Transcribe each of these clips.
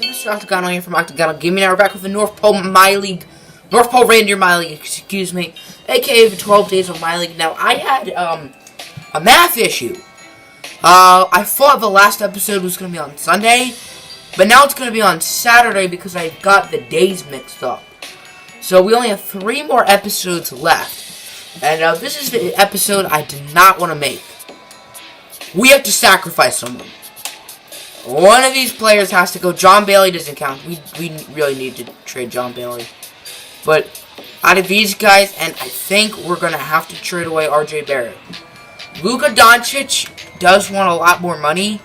guys, Mr. Octagon here from Octagon Gaming. Now we're back with the North Pole Reindeer MyLeague, excuse me, aka the 12 days of MyLeague. Now I had a math issue. I thought the last episode was gonna be on Sunday, but now it's gonna be on Saturday because I got the days mixed up. So we only have 3 more episodes left, and this is the episode I did not want to make. We have to sacrifice someone. One of these players has to go. John Bailey doesn't count. We really need to trade John Bailey. But out of these guys, and I think we're going to have to trade away RJ Barrett. Luka Doncic does want a lot more money.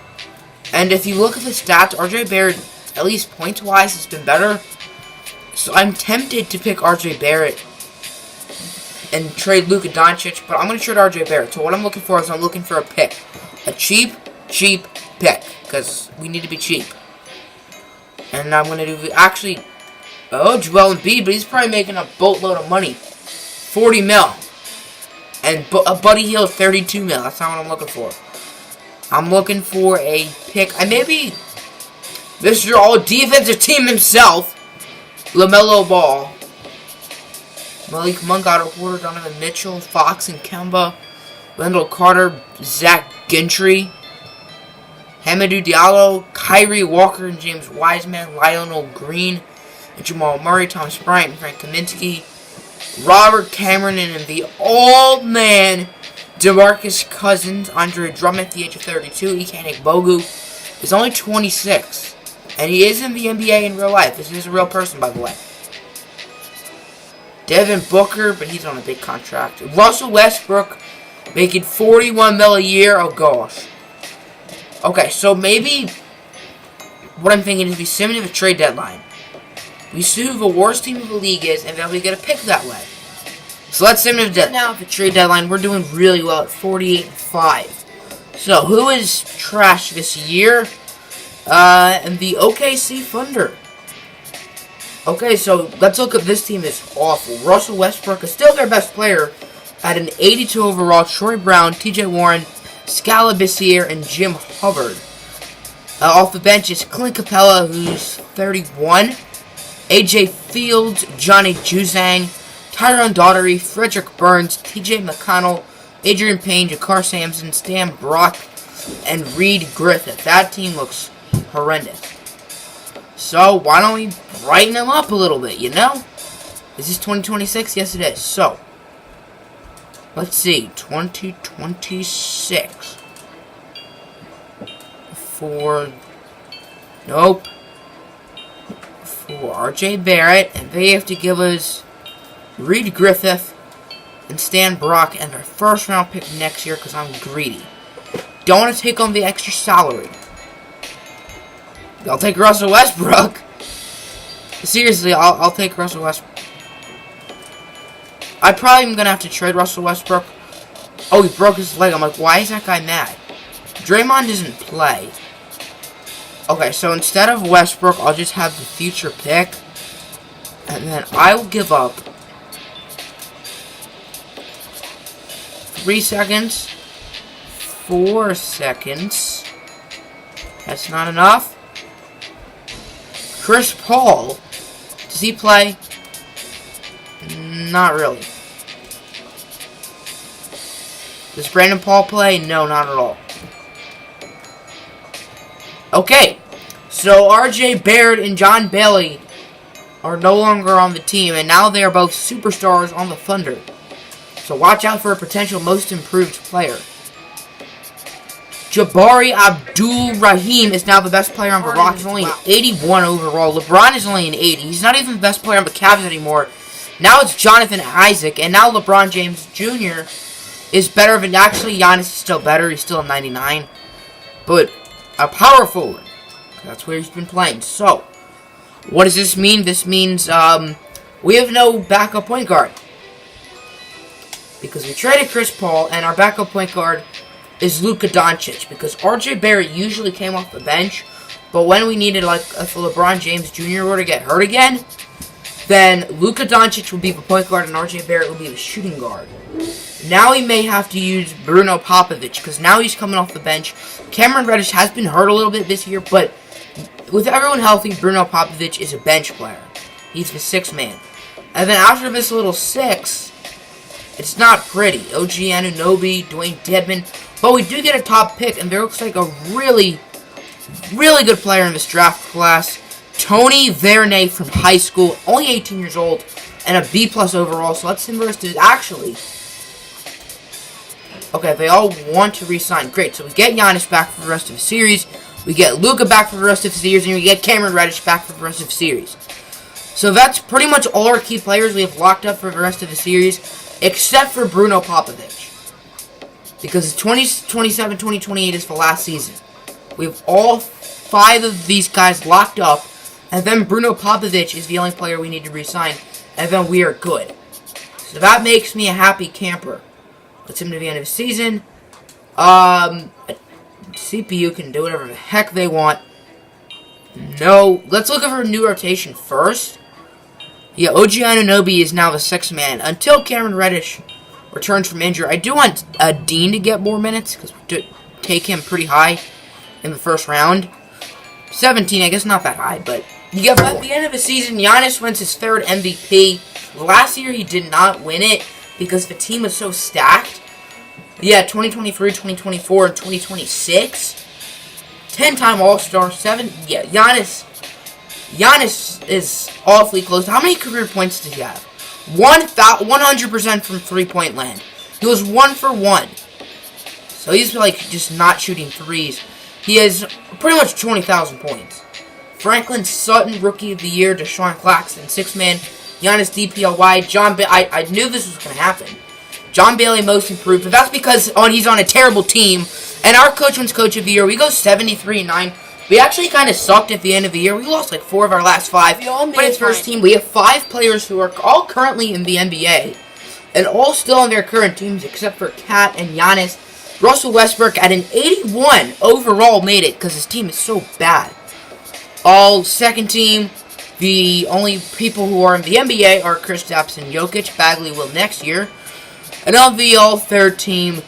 And if you look at the stats, RJ Barrett, at least points-wise, has been better. So I'm tempted to pick RJ Barrett and trade Luka Doncic. But I'm going to trade RJ Barrett. So what I'm looking for is I'm looking for a pick. A cheap pick. Because we need to be cheap. And I'm going to do, actually, Joel Embiid, but he's probably making a boatload of money. 40 mil. And Buddy Hield, 32 mil. That's not what I'm looking for. I'm looking for a pick. Maybe Mr. All-Defensive Team himself, LaMelo Ball. Malik Monk, Otto Porter, Donovan Mitchell, Fox and Kemba, Wendell Carter, Zach Gentry, Hamidou Diallo, Kyrie Walker, and James Wiseman, Lionel Green, and Jamal Murray, Thomas Bryant, and Frank Kaminsky, Robert Cameron, and the old man, DeMarcus Cousins, Andre Drummond at the age of 32, Ike Bogu is only 26, and he is in the NBA in real life. This is a real person, by the way. Devin Booker, but he's on a big contract. Russell Westbrook, making 41 mil a year. Oh gosh. Okay, so maybe what I'm thinking is we simulate a trade deadline. We see who the worst team of the league is, and then we get a pick that way. So let's simulate that. Now, at the trade deadline, we're doing really well at 48-5. So, who is trash this year? And the OKC Thunder. Okay, so let's look at this team. Is awful. Russell Westbrook is still their best player at an 82 overall. Troy Brown, TJ Warren, Scala Bissier, and Jim Hubbard. Off the bench is Clint Capella, who's 31. AJ Fields, Johnny Juzang, Tyron Daugherty, Frederick Burns, TJ McConnell, Adrian Payne, Jakar Sampson, Stan Brock, and Reed Griffith. That team looks horrendous. So, why don't we brighten them up a little bit, you know? Is this 2026? Yes, it is. So, let's see. 2026. Nope. For RJ Barrett, and they have to give us Reed Griffith and Stan Brock and their first round pick next year because I'm greedy. Don't want to take on the extra salary. I'll take Russell Westbrook. Seriously, I'll take Russell Westbrook. I probably am going to have to trade Russell Westbrook. Oh, he broke his leg. I'm like, why is that guy mad? Draymond doesn't play. Okay, so instead of Westbrook, I'll just have the future pick. And then I will give up 3 seconds. 4 seconds. That's not enough. Chris Paul. Does he play? Not really. Does Brandon Paul play? No, not at all. Okay, so RJ Barrett and John Bailey are no longer on the team, and now they are both superstars on the Thunder. So watch out for a potential most improved player. Jabari Abdul-Rahim is now the best player on the Rockets, only an 81 overall. LeBron is only an 80. He's not even the best player on the Cavs anymore. Now it's Jonathan Isaac, and now LeBron James Jr. is better than, actually, Giannis is still better. He's still a 99. But a power forward. That's where he's been playing. So, what does this mean? This means we have no backup point guard. Because we traded Chris Paul, and our backup point guard is Luka Doncic. Because RJ Barrett usually came off the bench, but when we needed, like, if LeBron James Jr. were to get hurt again, then Luka Doncic would be the point guard and RJ Barrett would be the shooting guard. Now he may have to use Bruno Popovich, because now he's coming off the bench. Cameron Reddish has been hurt a little bit this year, but with everyone healthy, Bruno Popovich is a bench player. He's the 6th man. And then after this little 6, it's not pretty. OG Anunoby, Dwayne Dedmon. But we do get a top pick, and there looks like a really, really good player in this draft class. Tony Vernay from high school, only 18 years old, and a B+ overall. So let's see versus actually. Okay, they all want to re-sign. Great. So we get Giannis back for the rest of the series. We get Luka back for the rest of the series, and we get Cameron Reddish back for the rest of the series. So that's pretty much all our key players we have locked up for the rest of the series, except for Bruno Popovich. Because 2027-2028 is the last season. We have all 5 of these guys locked up, and then Bruno Popovich is the only player we need to re-sign, and then we are good. So that makes me a happy camper. Puts him to the end of the season. CPU can do whatever the heck they want. No, let's look over a new rotation first. Yeah, OG Anunoby is now the 6th man until Cameron Reddish returns from injury. I do want Dean to get more minutes because we take him pretty high in the first round. 17, I guess not that high, but yeah. But at the end of the season, Giannis wins his 3rd MVP. Last year he did not win it because the team was so stacked. Yeah, 2023, 2024, and 2026. 10-time All-Star, 7. Yeah, Giannis is awfully close. How many career points did he have? 100% from three-point land. He was 1 for 1. So he's like just not shooting threes. He has pretty much 20,000 points. Franklin Sutton, Rookie of the Year. Deshaun Claxton, 6th man. Giannis DPLY. I knew this was going to happen. John Bailey, Most Improved, but that's because he's on a terrible team. And our coach wins Coach of the Year. We go 73-9. We actually kind of sucked at the end of the year. We lost like 4 of our last 5. But it's first team. We have 5 players who are all currently in the NBA. And all still on their current teams except for Kat and Giannis. Russell Westbrook at an 81 overall made it because his team is so bad. All second team. The only people who are in the NBA are Kristaps and Jokic. Bagley will next year. And on the all third team,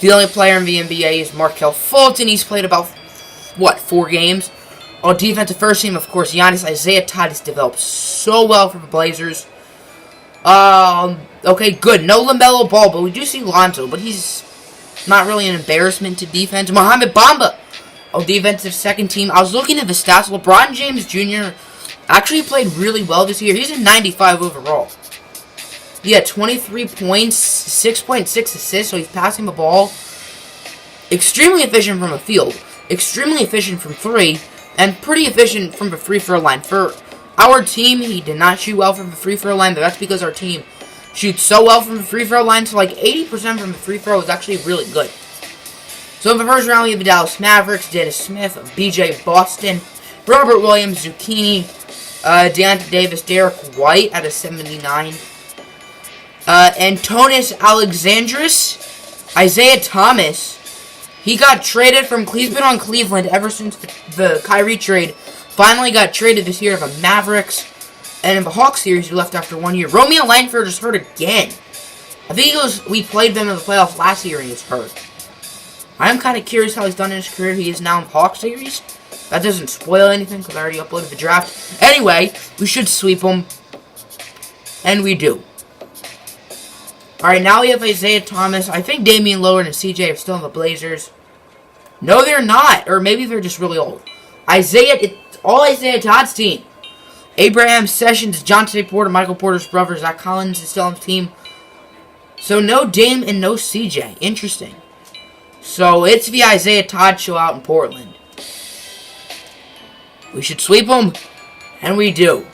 the only player in the NBA is Markelle Fulton. He's played about, 4 games? On defensive first team, of course, Giannis. Isaiah Todd has developed so well for the Blazers. Okay, good. No LaMelo Ball, but we do see Lonzo, but he's not really an embarrassment to defense. Mohamed Bamba on defensive second team. I was looking at the stats. LeBron James Jr. actually played really well this year. He's a 95 overall. Yeah, 23 points, 6.6 assists, so he's passing the ball. Extremely efficient from the field. Extremely efficient from 3. And pretty efficient from the free throw line. For our team, he did not shoot well from the free throw line, but that's because our team shoots so well from the free throw line. So like 80% from the free throw is actually really good. So in the first round, we have the Dallas Mavericks, Dennis Smith, BJ Boston, Robert Williams, Zucchini, Deonta Davis, Derek White at a 79. Antonis Alexandris, Isaiah Thomas. He got traded from Cleveland on Cleveland ever since the Kyrie trade. Finally got traded this year to the Mavericks. And in the Hawks series, he left after 1 year. Romeo Langford is hurt again. I think we played them in the playoffs last year and he's hurt. I am kind of curious how he's done in his career. He is now in the Hawks series. That doesn't spoil anything because I already uploaded the draft. Anyway, we should sweep them. And we do. Alright, now we have Isaiah Thomas. I think Damian Lillard and CJ are still in the Blazers. No, they're not. Or maybe they're just really old. It's all Isaiah Todd's team. Abraham Sessions, Jonte Porter, Michael Porter's brother, Zach Collins is still on the team. So no Dame and no CJ. Interesting. So it's the Isaiah Todd show out in Portland. We should sweep them. And we do.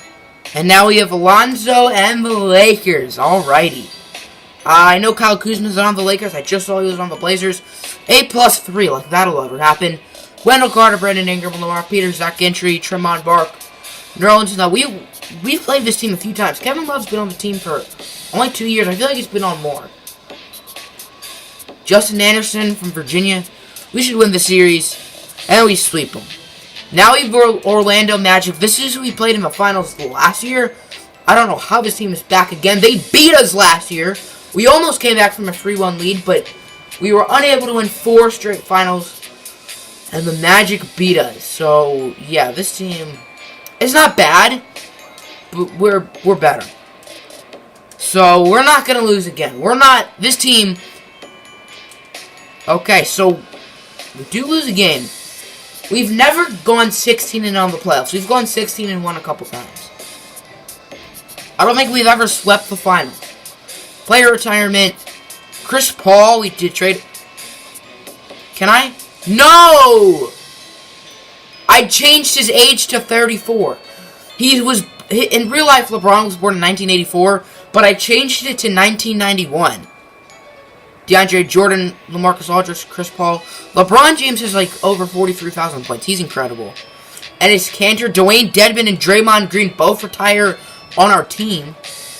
And now we have Alonzo and the Lakers. Alrighty. I know Kyle Kuzma's on the Lakers. I just saw he was on the Blazers. A+3, like that'll ever happen. Wendell Carter, Brandon Ingram, Lamar Peters, Zach Gentry, Tremont Bark, Nerlens. Now we've played this team a few times. Kevin Love's been on the team for only 2 years. I feel like he's been on more. Justin Anderson from Virginia. We should win the series, and we sweep them. Now we have Orlando Magic. This is who we played in the finals last year. I don't know how this team is back again. They beat us last year. We almost came back from a 3-1 lead, but we were unable to win 4 straight finals. And the Magic beat us. So, yeah, this team is not bad, but we're better. So, we're not going to lose again. This team... Okay, so, we do lose a game. We've never gone 16-0 on the playoffs. We've gone 16-1 a couple times. I don't think we've ever swept the finals. Player retirement. Chris Paul, we did trade... Can I? No! I changed his age to 34. In real life, LeBron was born in 1984, but I changed it to 1991. DeAndre Jordan, LaMarcus Aldridge, Chris Paul. LeBron James has like over 43,000 points. He's incredible. And it's Cantor, Dwayne Dedmon, and Draymond Green both retire on our team.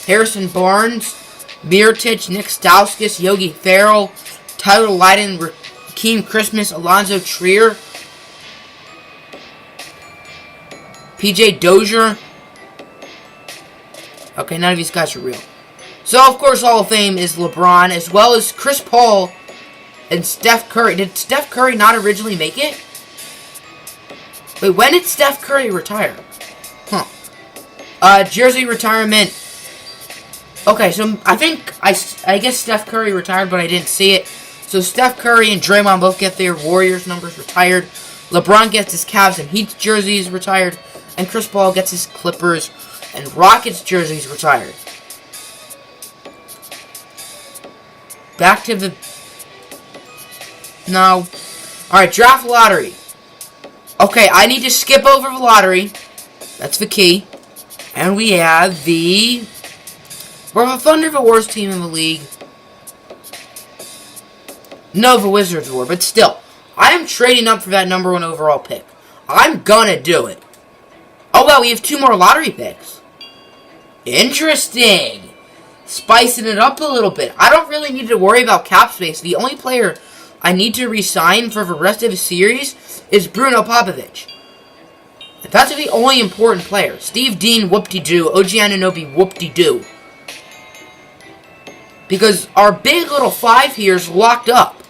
Harrison Barnes, Mirotic, Nick Stauskas, Yogi Ferrell, Tyler Lydon, Rakeem Christmas, Alonzo Trier, PJ Dozier. Okay, none of these guys are real. So, of course, Hall of Fame is LeBron, as well as Chris Paul and Steph Curry. Did Steph Curry not originally make it? Wait, when did Steph Curry retire? Jersey retirement. Okay, so I guess Steph Curry retired, but I didn't see it. So Steph Curry and Draymond both get their Warriors numbers retired. LeBron gets his Cavs and Heat jerseys retired. And Chris Paul gets his Clippers and Rockets jerseys retired. Back to the... No. Alright, draft lottery. Okay, I need to skip over the lottery. That's the key. And we have the... Well, the Thunder, the worst team in the league. No, the Wizards were, but still. I am trading up for that number 1 overall pick. I'm gonna do it. Oh, well, we have 2 more lottery picks. Interesting. Spicing it up a little bit. I don't really need to worry about cap space. The only player I need to re-sign for the rest of the series is Bruno Popovich. That's the only important player. Steve Dean, whoop-de-doo. OG Anunoby, whoop-de-doo. Because our big little 5 here is locked up.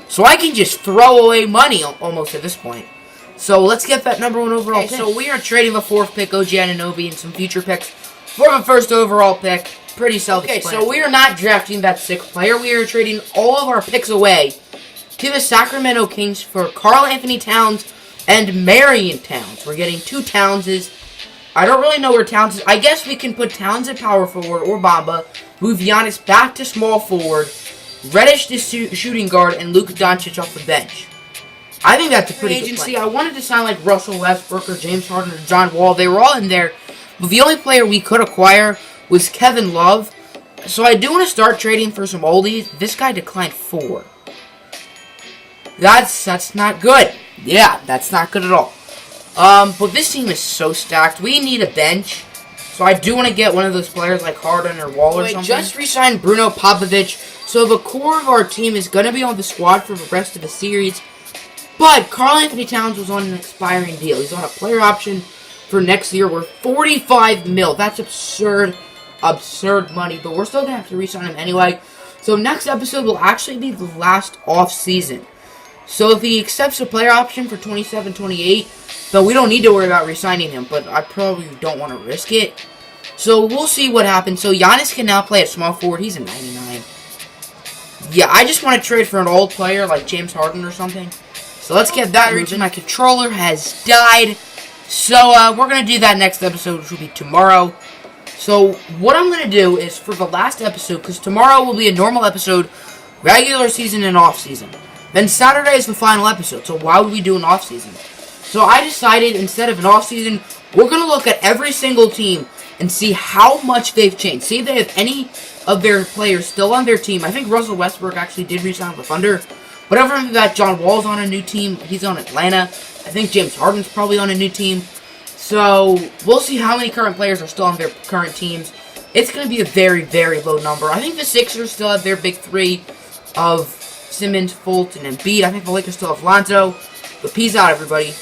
So I can just throw away money almost at this point. So let's get that number 1 overall pick. So we are trading the 4th pick, OG Anunoby, and some future picks for the 1st overall pick. Pretty self-explanatory. Okay, so we are not drafting that 6th player. We are trading all of our picks away to the Sacramento Kings for Karl Anthony Towns and Marion Towns. We're getting 2 Townses. I don't really know where Towns is. I guess we can put Towns at power forward or Bamba, move Giannis back to small forward, Reddish to shooting guard, and Luka Doncic off the bench. I think that's a pretty good agency. I wanted to sign like Russell Westbrook or James Harden or John Wall. They were all in there. But the only player we could acquire was Kevin Love. So I do want to start trading for some oldies. This guy declined 4. That's not good. Yeah, that's not good at all. But this team is so stacked. We need a bench. So I do want to get one of those players like Harden or Wall or something. I just re-signed Bruno Popovich. So the core of our team is going to be on the squad for the rest of the series. But Karl Anthony Towns was on an expiring deal. He's on a player option for next year worth $45 million. That's absurd money. But we're still going to have to re-sign him anyway. So next episode will actually be the last off-season. So if he accepts a player option for 27-28, but we don't need to worry about re-signing him. But I probably don't want to risk it. So we'll see what happens. So Giannis can now play at small forward. He's a 99. Yeah, I just want to trade for an old player like James Harden or something. So let's get that moving. My controller has died. So we're going to do that next episode, which will be tomorrow. So what I'm going to do is for the last episode, because tomorrow will be a normal episode, regular season and off season. Then Saturday is the final episode. So why would we do an off season? So I decided instead of an off season, we're going to look at every single team and see how much they've changed. See if they have any of their players still on their team. I think Russell Westbrook actually did resign with the Thunder. But other than that, John Wall's on a new team. He's on Atlanta. I think James Harden's probably on a new team. So we'll see how many current players are still on their current teams. It's going to be a very, very low number. I think the Sixers still have their big 3 of Simmons, Fultz, and Embiid. I think the Lakers still have Lonzo. But peace out, everybody.